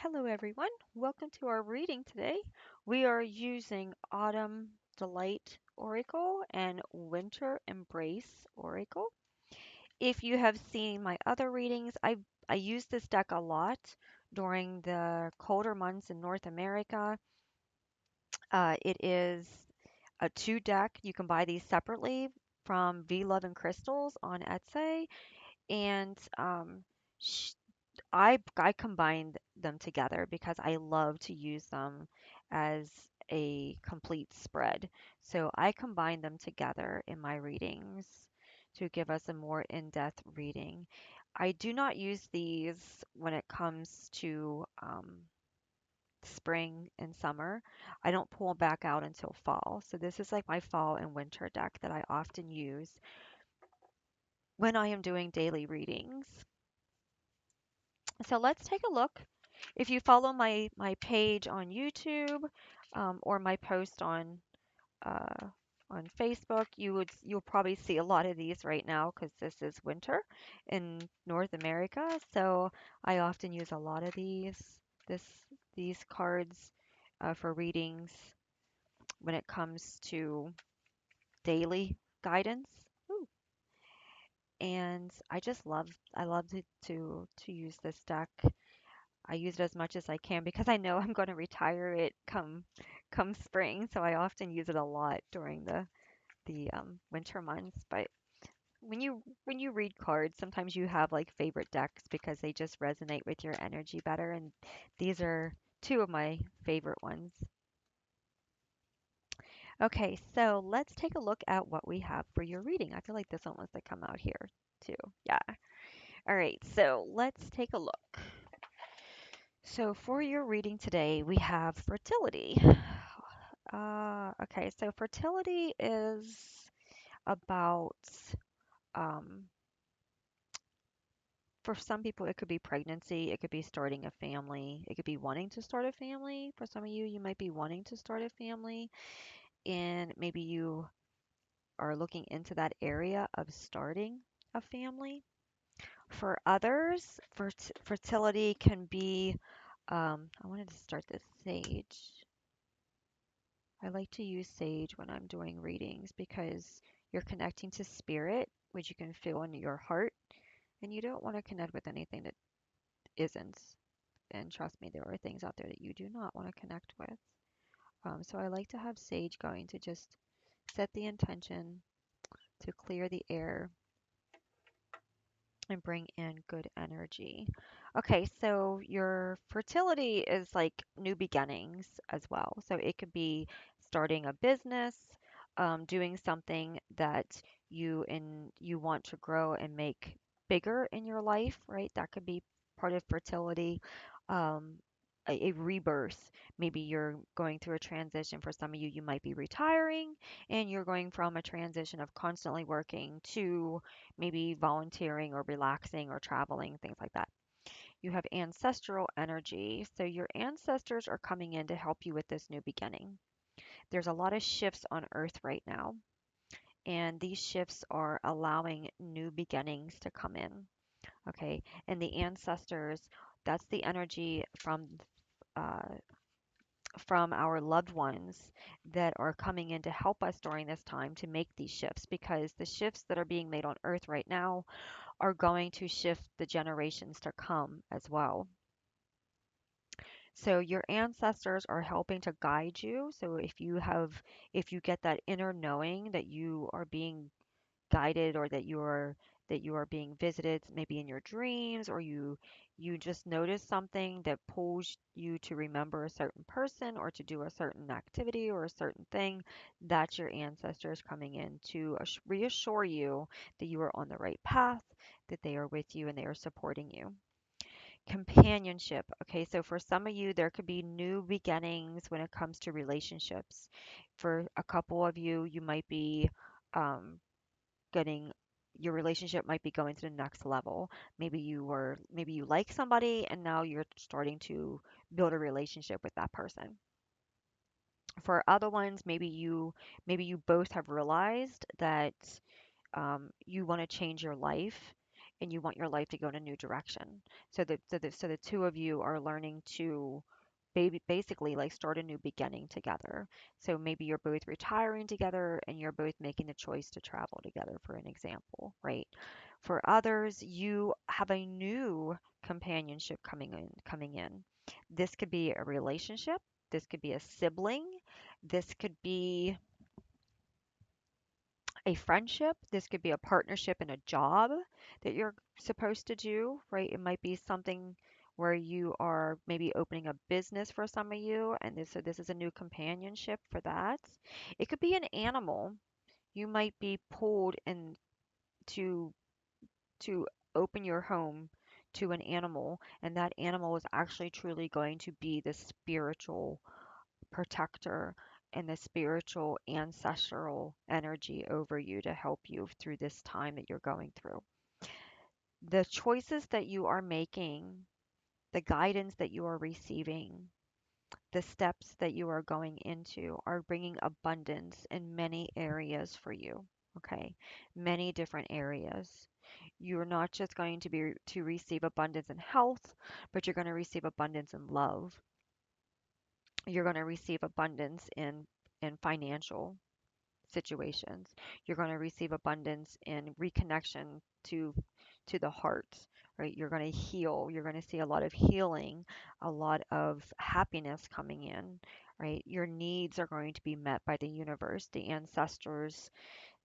Hello, everyone. Welcome to our reading today. We are using Autumn Delight Oracle and Winter Embrace Oracle. If you have seen my other readings, I use this deck a lot during the colder months in North America. It is a two deck. You can buy these separately from V Love and Crystals on Etsy, and sh- I combined them together because I love to use them as a complete spread. So I combine them together in my readings to give us a more in-depth reading. I do not use these when it comes to spring and summer. I don't pull them back out until fall. So this is like my fall and winter deck that I often use when I am doing daily readings. So let's take a look. If you follow my page on YouTube or my post uh, on Facebook, you'll probably see a lot of these right now because this is winter in North America. So I often use a lot of this these cards for readings when it comes to daily guidance. Ooh. And I love to use this deck. I use it as much as I can because I know I'm going to retire it come spring, so I often use it a lot during the winter months. But when you read cards, sometimes you have like favorite decks because they just resonate with your energy better, and these are two of my favorite ones. Okay, so let's take a look at what we have for your reading. I feel like this one wants to come out here too. Yeah. All right, so let's take a look. So for your reading today, we have fertility. Okay, so fertility is about, um, for some people, it could be pregnancy, it could be starting a family, it could be wanting to start a family. For some of you, you might be wanting to start a family, and maybe you are looking into that area of starting a family. For others, fertility can be, I wanted to start this sage. I like to use sage when I'm doing readings because you're connecting to spirit, which you can feel in your heart, and you don't want to connect with anything that isn't. And trust me, there are things out there that you do not want to connect with. So I like to have sage going to just set the intention to clear the air and bring in good energy. Okay, so your fertility is like new beginnings as well. So it could be starting a business, doing something that you want to grow and make bigger in your life, right? That could be part of fertility. Um, a rebirth. Maybe you're going through a transition. For some of you, you might be retiring and you're going from a transition of constantly working to maybe volunteering or relaxing or traveling, things like that. You have ancestral energy. So your ancestors are coming in to help you with this new beginning. There's a lot of shifts on Earth right now, and these shifts are allowing new beginnings to come in. Okay. And the ancestors, that's the energy uh, from our loved ones that are coming in to help us during this time to make these shifts because the shifts that are being made on earth right now are going to shift the generations to come as well. So your ancestors are helping to guide you. So if you get that inner knowing that you are being guided or that you are being visited maybe in your dreams or you just notice something that pulls you to remember a certain person or to do a certain activity or a certain thing, that's your ancestors coming in to reassure you that you are on the right path, that they are with you and they are supporting you. Companionship. Okay, so for some of you, there could be new beginnings when it comes to relationships. For a couple of you, you might be um, getting your relationship might be going to the next level. Maybe you like somebody and now you're starting to build a relationship with that person. For other ones, maybe you both have realized that you want to change your life and you want your life to go in a new direction. So the two of you are learning to basically like start a new beginning together. So maybe you're both retiring together and you're both making the choice to travel together, for an example, right? For others, you have a new companionship coming in. This could be a relationship, this could be a sibling, this could be a friendship, this could be a partnership in a job that you're supposed to do, right? It might be something where you are maybe opening a business for some of you, and this is a new companionship for that. It could be an animal. You might be pulled in to to open your home to an animal, and that animal is actually truly going to be the spiritual protector and the spiritual ancestral energy over you to help you through this time that you're going through. The choices that you are making, the guidance that you are receiving, the steps that you are going into are bringing abundance in many areas for you. Okay, many different areas. You're not just going to receive abundance in health, but you're going to receive abundance in love. You're going to receive abundance in financial situations. You're going to receive abundance in reconnection to the heart, right? You're going to heal. You're going to see a lot of healing, a lot of happiness coming in, right? Your needs are going to be met by the universe, the ancestors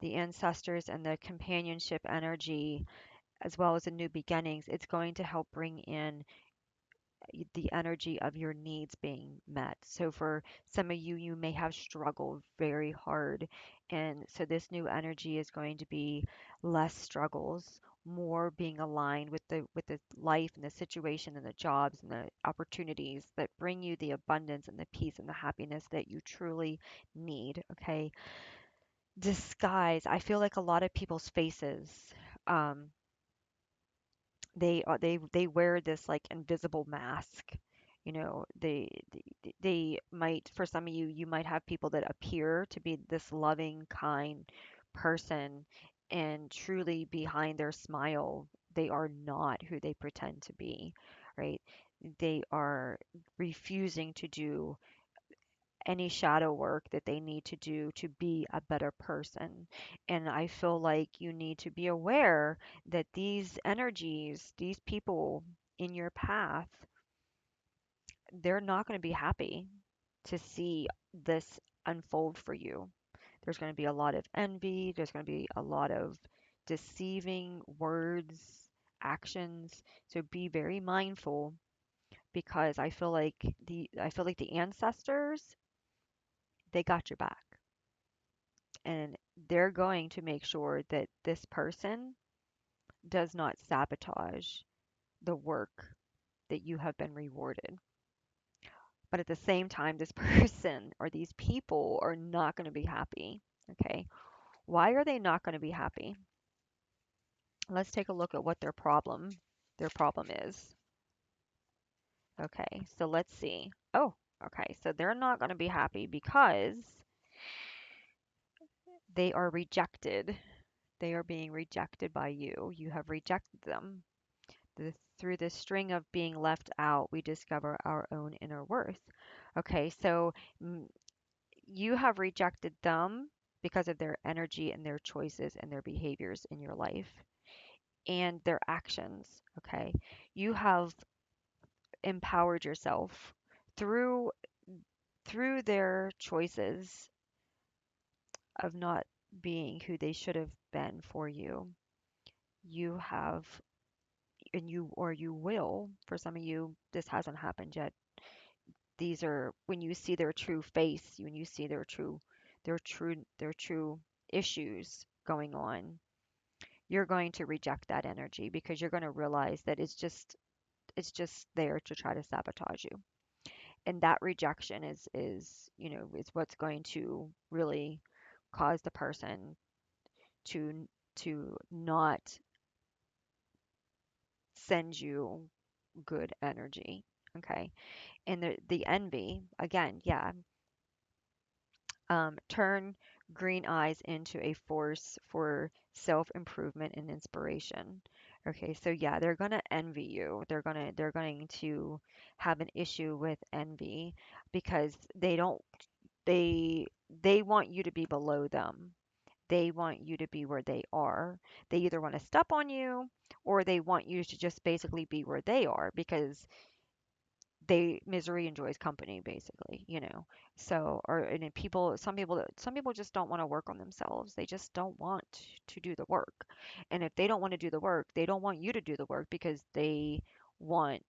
and the companionship energy as well as the new beginnings. It's going to help bring in the energy of your needs being met. So for some of you, you may have struggled very hard. And so this new energy is going to be less struggles, more being aligned with the life and the situation and the jobs and the opportunities that bring you the abundance and the peace and the happiness that you truly need. Okay. Disguise. I feel like a lot of people's faces. Um, they wear this like invisible mask. You know, they might, for some of you, you might have people that appear to be this loving, kind person, and truly behind their smile, they are not who they pretend to be, right? They are refusing to do any shadow work that they need to do to be a better person. And I feel like you need to be aware that these energies, these people in your path, they're not going to be happy to see this unfold for you. There's going to be a lot of envy, there's going to be a lot of deceiving words, actions. So be very mindful because I feel like the ancestors, they got your back and they're going to make sure that this person does not sabotage the work that you have been rewarded. But at the same time, this person or these people are not going to be happy. Okay. Why are they not going to be happy? Let's take a look at what their problem is. Okay. So let's see. Oh, okay. So they're not going to be happy because they are rejected. They are being rejected by you. You have rejected them. Through this string of being left out, we discover our own inner worth. Okay, so mm, you have rejected them because of their energy and their choices and their behaviors in your life and their actions. Okay, you have empowered yourself through through their choices of not being who they should have been for you. You have, and you will, for some of you, this hasn't happened yet. These are when you see their true face, when you see their true issues going on, you're going to reject that energy because you're going to realize that it's just there to try to sabotage you. And that rejection is what's going to really cause the person to not send you good energy. Okay. And the envy, again, yeah, turn green eyes into a force for self improvement and inspiration. Okay, so yeah, they're gonna envy you. They're going to have an issue with envy because they they want you to be below them. They want you to be where they are. They either want to step on you or they want you to just basically be where they are because they misery enjoys company basically. So or and then some people just don't want to work on themselves. They just don't want to do the work. And if they don't want to do the work, they don't want you to do the work because they want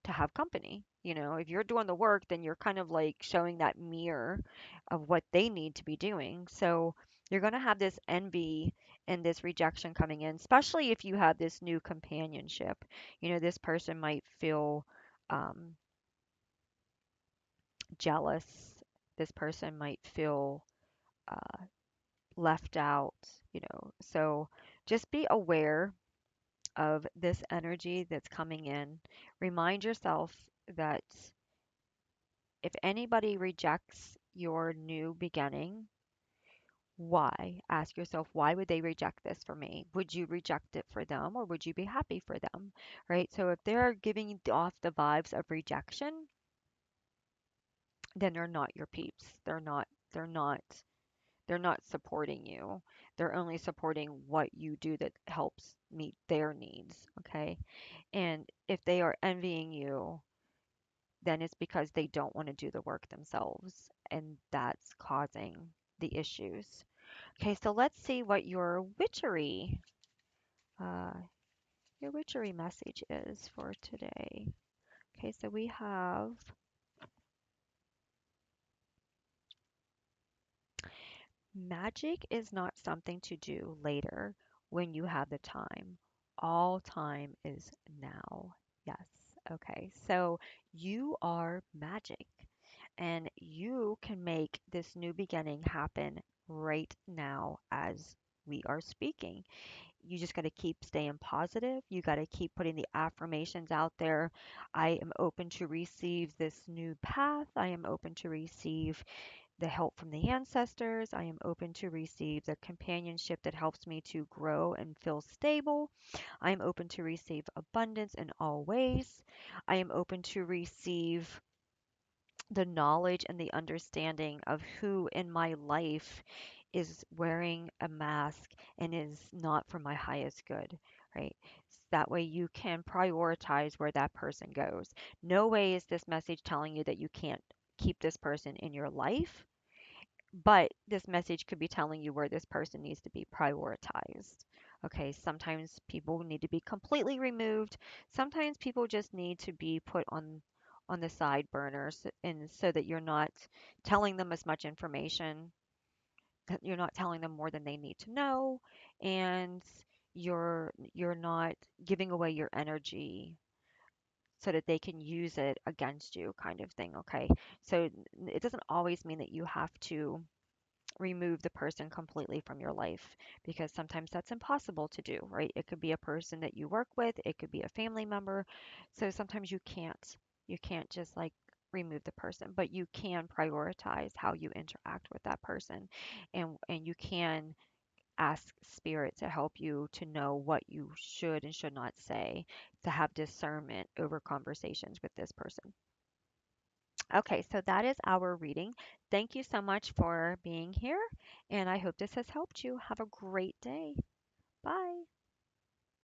to have company. If you're doing the work, then you're kind of like showing that mirror of what they need to be doing. So you're going to have this envy and this rejection coming in, especially if you have this new companionship. This person might feel um, jealous. This person might feel uh, left out. So just be aware of this energy that's coming in. Remind yourself that if anybody rejects your new beginning, why? Ask yourself, why would they reject this for me? Would you reject it for them or would you be happy for them? Right? So if they're giving off the vibes of rejection, then they're not your peeps. They're not supporting you. They're only supporting what you do that helps meet their needs, okay? And if they are envying you, then it's because they don't want to do the work themselves, and that's causing the issues. Okay, so let's see what uh, your witchery message is for today. Okay, so we have magic is not something to do later when you have the time. All time is now. Yes. Okay, so you are magic. And you can make this new beginning happen right now as we are speaking. You just got to keep staying positive. You got to keep putting the affirmations out there. I am open to receive this new path. I am open to receive the help from the ancestors. I am open to receive the companionship that helps me to grow and feel stable. I am open to receive abundance in all ways. I am open to receive the knowledge and the understanding of who in my life is wearing a mask and is not for my highest good, right? That way you can prioritize where that person goes. No way is this message telling you that you can't keep this person in your life, but this message could be telling you where this person needs to be prioritized. Okay, sometimes people need to be completely removed. Sometimes people just need to be put on the side burners and so that you're not telling them as much information, that you're not telling them more than they need to know, and you're not giving away your energy so that they can use it against you kind of thing, okay? So it doesn't always mean that you have to remove the person completely from your life because sometimes that's impossible to do, right? It could be a person that you work with, it could be a family member. So sometimes you can't just like remove the person, but you can prioritize how you interact with that person, and you can ask spirit to help you to know what you should and should not say, to have discernment over conversations with this person. Okay, so that is our reading. Thank you so much for being here, and I hope this has helped you. Have a great day. Bye.